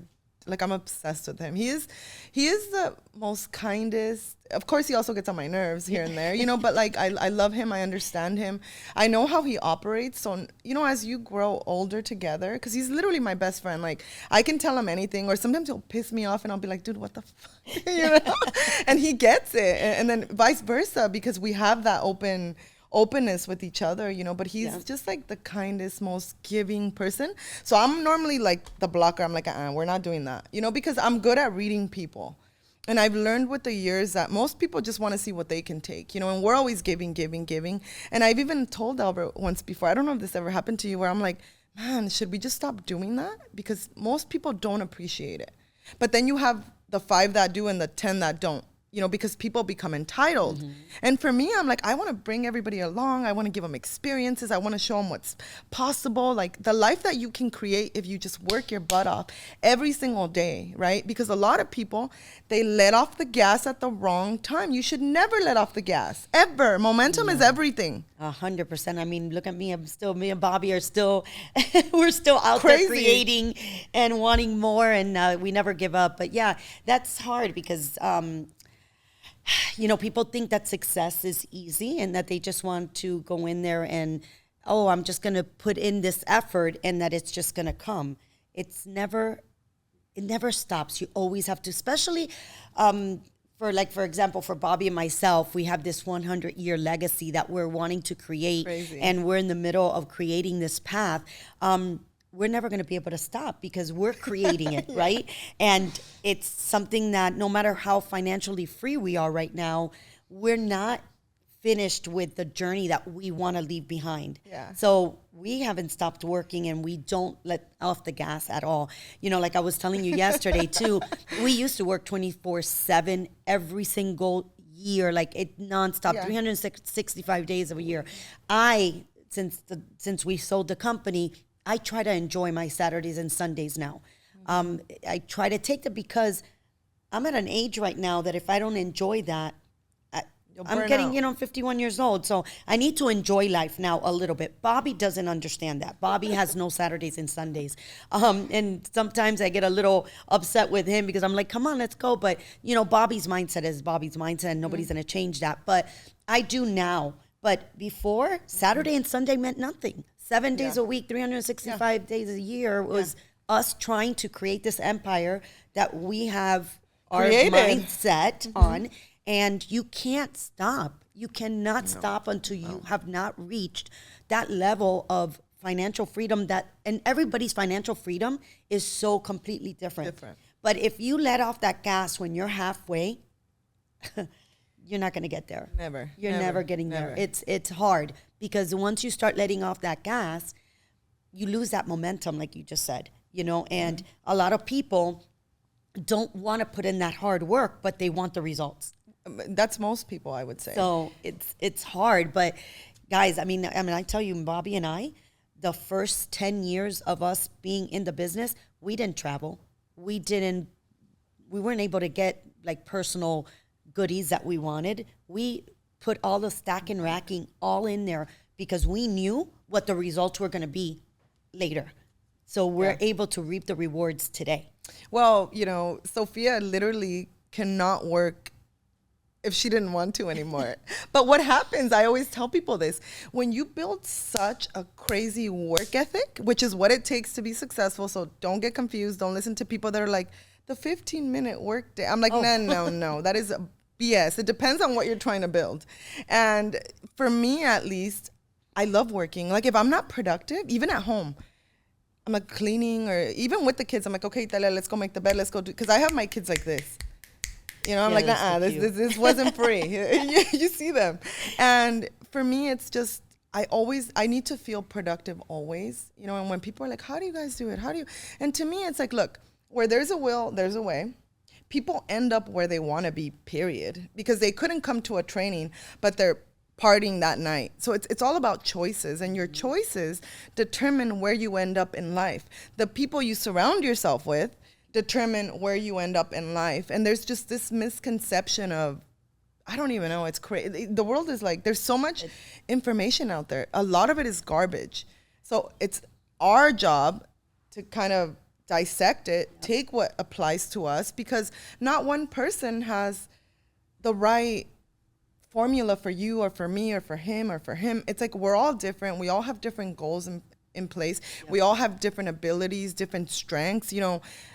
I'm obsessed with him. He is the most kindest. Of course, he also gets on my nerves here and there, but like, I love him. I understand him. I know how he operates. So, as you grow older together, because he's literally my best friend, like, I can tell him anything, or sometimes he'll piss me off and I'll be like, dude, what the fuck, and he gets it. And then vice versa, because we have that openness with each other, but he's just like the kindest, most giving person. So I'm normally like the blocker. I'm like, we're not doing that, because I'm good at reading people. And I've learned with the years that most people just want to see what they can take, and we're always giving. And I've even told Albert once before, I don't know if this ever happened to you, where I'm like, man, should we just stop doing that? Because most people don't appreciate it. But then you have the 5 that do and the 10 that don't. Because people become entitled. And for me, I'm like, I want to bring everybody along. I want to give them experiences. I want to show them what's possible. Like, the life that you can create if you just work your butt off every single day, right? Because a lot of people, they let off the gas at the wrong time. You should never let off the gas, ever. Momentum is everything. 100%. I mean, look at me. Me and Bobby are still, we're still out there creating and wanting more. And we never give up. But yeah, that's hard because, people think that success is easy and that they just want to go in there and, I'm just going to put in this effort and that it's just going to come. It never stops. You always have to, especially for example, for Bobby and myself, we have this 100-year legacy that we're wanting to create. Crazy. And we're in the middle of creating this path. we're never going to be able to stop because we're creating it, right? And it's something that no matter how financially free we are right now, we're not finished with the journey that we want to leave behind. Yeah. So we haven't stopped working and we don't let off the gas at all. You know, like I was telling you yesterday too, we used to work 24/7 every single year, like it nonstop, 365 days of a year. Since we sold the company, I try to enjoy my Saturdays and Sundays now. I try to take them because I'm at an age right now that if I don't enjoy that, I'm getting, I'm 51 years old, so I need to enjoy life now a little bit. Bobby doesn't understand that. Bobby has no Saturdays and Sundays. And sometimes I get a little upset with him because I'm like, come on, let's go. But, Bobby's mindset is Bobby's mindset, and nobody's going to change that. But I do now. But before, Saturday and Sunday meant nothing. 7 days a week, 365 days a year was us trying to create this empire that we have our mindset on. And you can't stop. You cannot stop until you have not reached that level of financial freedom and everybody's financial freedom is so completely different. But if you let off that gas when you're halfway, you're not going to get there. You're never getting there. It's hard because once you start letting off that gas, you lose that momentum, like you just said, and a lot of people don't want to put in that hard work, but they want the results. That's most people, I would say. So it's hard, but guys, I mean, I tell you, Bobby and I, the first 10 years of us being in the business, we didn't travel. We weren't able to get like personal goodies that we wanted. We put all the stack and racking all in there because we knew what the results were going to be later. So we're able to reap the rewards today. Well, Sofia literally cannot work if she didn't want to anymore. But what happens, I always tell people this, when you build such a crazy work ethic, which is what it takes to be successful, so don't get confused, don't listen to people that are like, the 15-minute work day. I'm like, no, that is BS. It depends on what you're trying to build. And for me, at least, I love working. Like if I'm not productive, even at home, I'm like cleaning or even with the kids, I'm like, okay, Talia, let's go make the bed, let's go do, because I have my kids like this. I'm like, nah, this wasn't free. You see them. And for me, it's just, I need to feel productive always. And when people are like, how do you guys do it? And to me, it's like, look, where there's a will, there's a way. People end up where they want to be, period. Because they couldn't come to a training, but they're partying that night. So it's all about choices. And your choices determine where you end up in life. The people you surround yourself with determine where you end up in life. And there's just this misconception of, I don't even know, it's crazy. The world is like, there's so much information out there. A lot of it is garbage. So it's our job to kind of dissect it, take what applies to us, because not one person has the right formula for you or for me or for him or for him. It's like we're all different. We all have different goals in place. We all have different abilities, different strengths.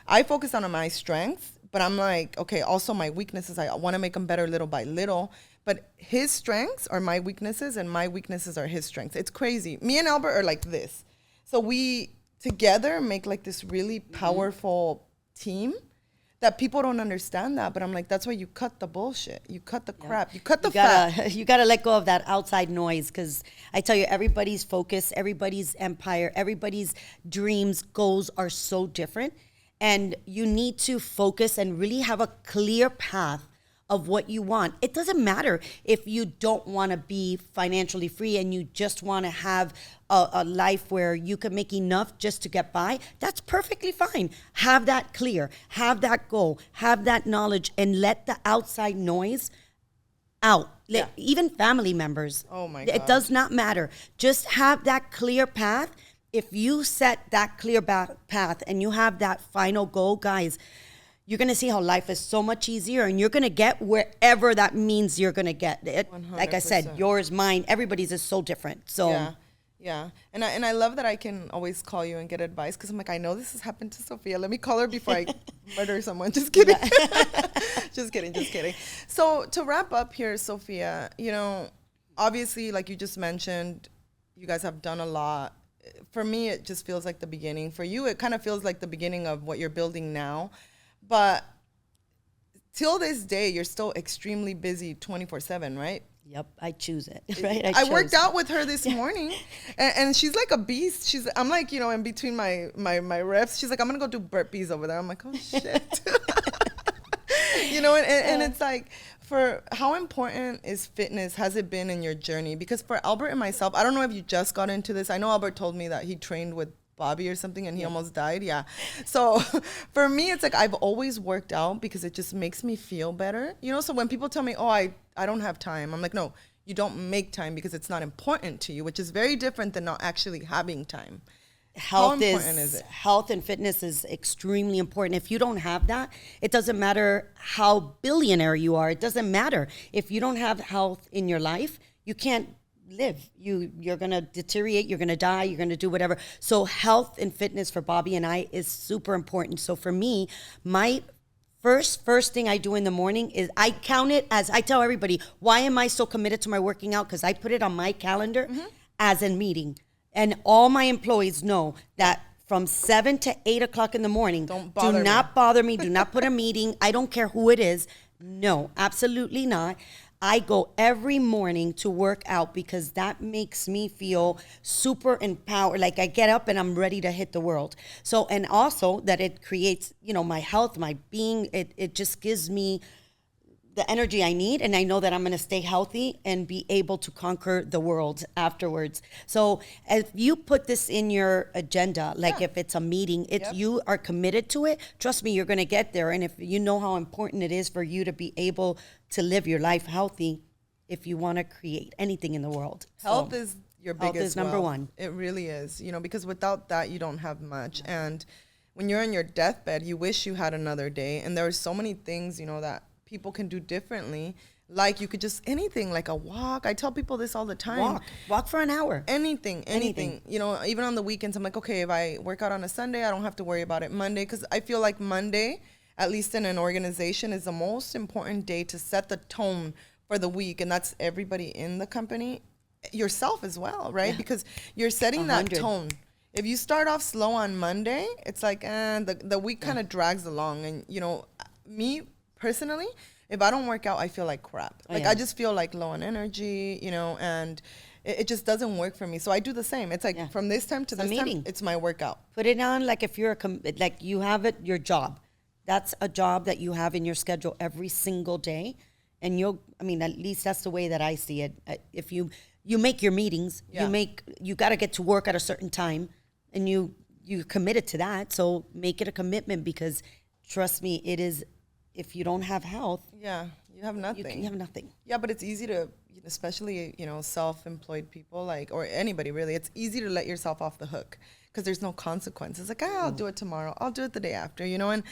I focus on my strengths, but I'm like, okay, also my weaknesses, I want to make them better little by little. But his strengths are my weaknesses and my weaknesses are his strengths. It's crazy. Me and Albert are like this. So we together make like this really powerful team that people don't understand that. But I'm like, that's why you cut the bullshit. You cut the crap. You cut the fat. You got to let go of that outside noise, because I tell you, everybody's focus, everybody's empire, everybody's dreams, goals are so different. And you need to focus and really have a clear path of what you want. It doesn't matter if you don't want to be financially free and you just want to have a life where you can make enough just to get by. That's perfectly fine. Have that clear, have that goal, have that knowledge, and let the outside noise out. Even family members. Oh my God. It does not matter. Just have that clear path. If you set that clear path and you have that final goal, guys, you're going to see how life is so much easier, and you're going to get wherever that means you're going to get it. 100%. Like I said, yours, mine, everybody's is so different. So yeah. And I love that I can always call you and get advice, because I'm like, I know this has happened to Sofia. Let me call her before I murder someone. Just kidding. Just kidding. So to wrap up here, Sofia, obviously, like you just mentioned, you guys have done a lot for me, it just feels like the beginning. For you, it kind of feels like the beginning of what you're building now. But till this day, you're still extremely busy 24/7, right? Yep, I choose it, right? I worked out with her this morning, and she's like a beast. I'm like, in between my reps, she's like, I'm going to go do burpees over there. I'm like, oh, shit. And it's like, for how important has it been in your journey? Because for Albert and myself, I don't know if you just got into this. I know Albert told me that he trained with Bobby or something and he almost died. Yeah. So for me, it's like I've always worked out because it just makes me feel better. So when people tell me, oh, I don't have time, I'm like, no, you don't make time because it's not important to you, which is very different than not actually having time. How important is it? Health and fitness is extremely important. If you don't have that, it doesn't matter how billionaire you are. It doesn't matter. If you don't have health in your life, you can't live. You're going to deteriorate. You're going to die. You're going to do whatever. So health and fitness for Bobby and I is super important. So for me, my first thing I do in the morning is I count it as, I tell everybody, why am I so committed to my working out? Because I put it on my calendar as a meeting. And all my employees know that from 7 to 8 o'clock in the morning, do not bother me. Do not put a meeting. I don't care who it is. No, absolutely not. I go every morning to work out because that makes me feel super empowered. Like I get up and I'm ready to hit the world. So, and also that it creates, my health, my being, it just gives me the energy I need, and I know that I'm going to stay healthy and be able to conquer the world afterwards. So if you put this in your agenda, like if it's a meeting, you are committed to it, trust me, you're going to get there. And if you know how important it is for you to be able to live your life healthy, if you want to create anything in the world. Health is your biggest health is number one. It really is, because without that, you don't have much. And when you're on your deathbed, you wish you had another day. And there are so many things, that people can do differently. Like you could just anything, like a walk. I tell people this all the time. Walk for an hour. Anything. Even on the weekends, I'm like, okay, if I work out on a Sunday, I don't have to worry about it Monday, because I feel like Monday, at least in an organization, is the most important day to set the tone for the week. And that's everybody in the company, yourself as well, right? Yeah. Because you're setting 100. That tone. If you start off slow on Monday, it's like the week kind of drags along. And me personally, if I don't work out, I feel like crap. I just feel like low on energy, and it just doesn't work for me. So I do the same. It's like from this time to this time, it's my workout. Put it on like if you're like you have it, your job. That's a job that you have in your schedule every single day. And at least that's the way that I see it. If you make your meetings, you got to get to work at a certain time, and you're committed to that. So make it a commitment, because trust me, it is. If you don't have health, you have nothing. You have nothing. Yeah, but it's easy to, especially, self-employed people, or anybody really, it's easy to let yourself off the hook because there's no consequences. Like, I'll do it tomorrow. I'll do it the day after, and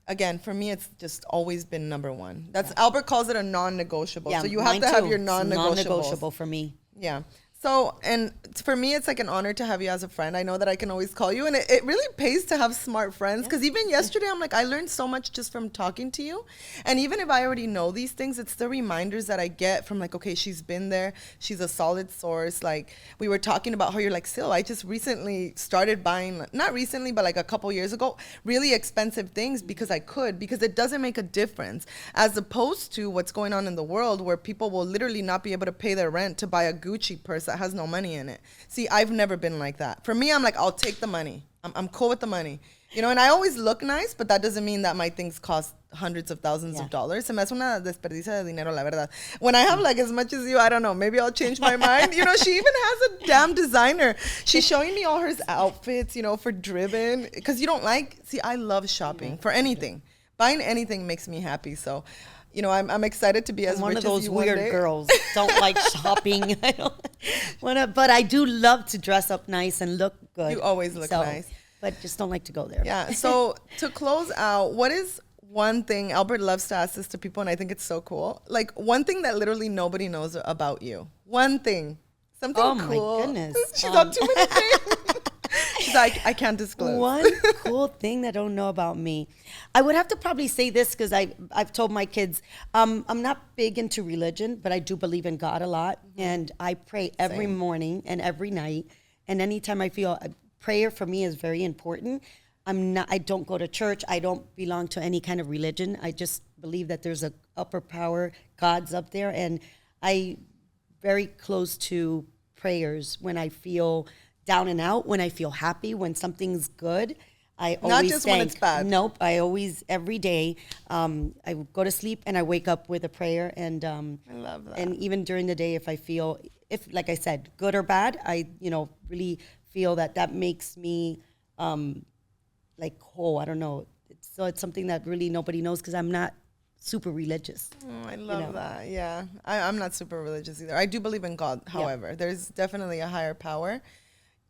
again, for me, it's just always been number one. That's Albert calls it a non-negotiable. Yeah, so you have to have your non-negotiables. Non-negotiable for me. Yeah. So, and for me, it's like an honor to have you as a friend. I know that I can always call you, and it really pays to have smart friends, because even yesterday, I'm like, I learned so much just from talking to you. And even if I already know these things, it's the reminders that I get from like, okay, she's been there. She's a solid source. Like we were talking about how you're like, Sil, I just recently started buying, not recently, but like a couple years ago, really expensive things because it doesn't make a difference, as opposed to what's going on in the world where people will literally not be able to pay their rent to buy a Gucci purse that has no money in it. See, I've never been like that. For me, I'm like, I'll take the money. I'm cool with the money. And I always look nice, but that doesn't mean that my things cost hundreds of thousands of dollars. Se me hace una desperdicia de dinero, la verdad. When I have like as much as you, I don't know, maybe I'll change my mind. She even has a damn designer. She's showing me all her outfits, for Driven. Because see, I love shopping for anything. Buying anything makes me happy. So, I'm excited to be as one rich of those as you weird girls. Don't like shopping. I don't wanna, but I do love to dress up nice and look good. You always look nice, but just don't like to go there. Yeah. So to close out, what is one thing? Albert loves to ask this to people, and I think it's so cool. Like one thing that literally nobody knows about you. One thing, something cool. Oh my goodness! She's on too many things. She's like, I can't disclose. One cool thing that I don't know about me. I would have to probably say this, because I've told my kids, I'm not big into religion, but I do believe in God a lot. Mm-hmm. And I pray every morning and every night. And anytime I feel prayer for me is very important. I don't go to church. I don't belong to any kind of religion. I just believe that there's a upper power, God's up there. And I very close to prayers when I feel down and out, when I feel happy, when something's good. I always Not just when it's bad. Nope. I always, every day, I go to sleep and I wake up with a prayer. And I love that. And even during the day, if I feel, like I said, good or bad, I, really feel that makes me like whole. I don't know. So it's something that really nobody knows because I'm not super religious. Oh, I love that. Yeah. I'm not super religious either. I do believe in God, however. There's definitely a higher power.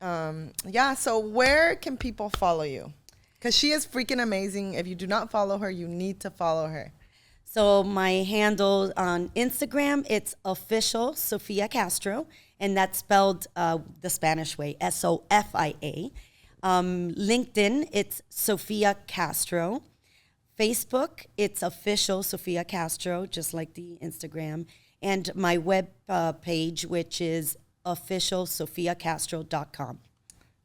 So where can people follow you? Because she is freaking amazing. If you do not follow her, you need to follow her. So my handle on Instagram, it's official Sofia Castro, and that's spelled the Spanish way, Sofia. LinkedIn, it's Sofia Castro. Facebook, it's official Sofia Castro, just like the Instagram. And my web page, which is officialsofiacastro.com.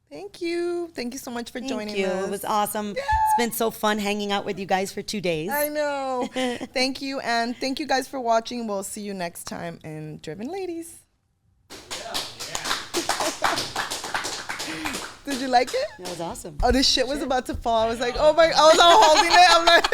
Thank you. Thank you so much for joining us. It was awesome. Yeah. It's been so fun hanging out with you guys for 2 days. I know. Thank you. And thank you guys for watching. We'll see you next time in Driven Ladies. Yeah. Did you like it? That was awesome. Oh, this shit was about to fall. I was like, oh my, I was all holding it. I'm like...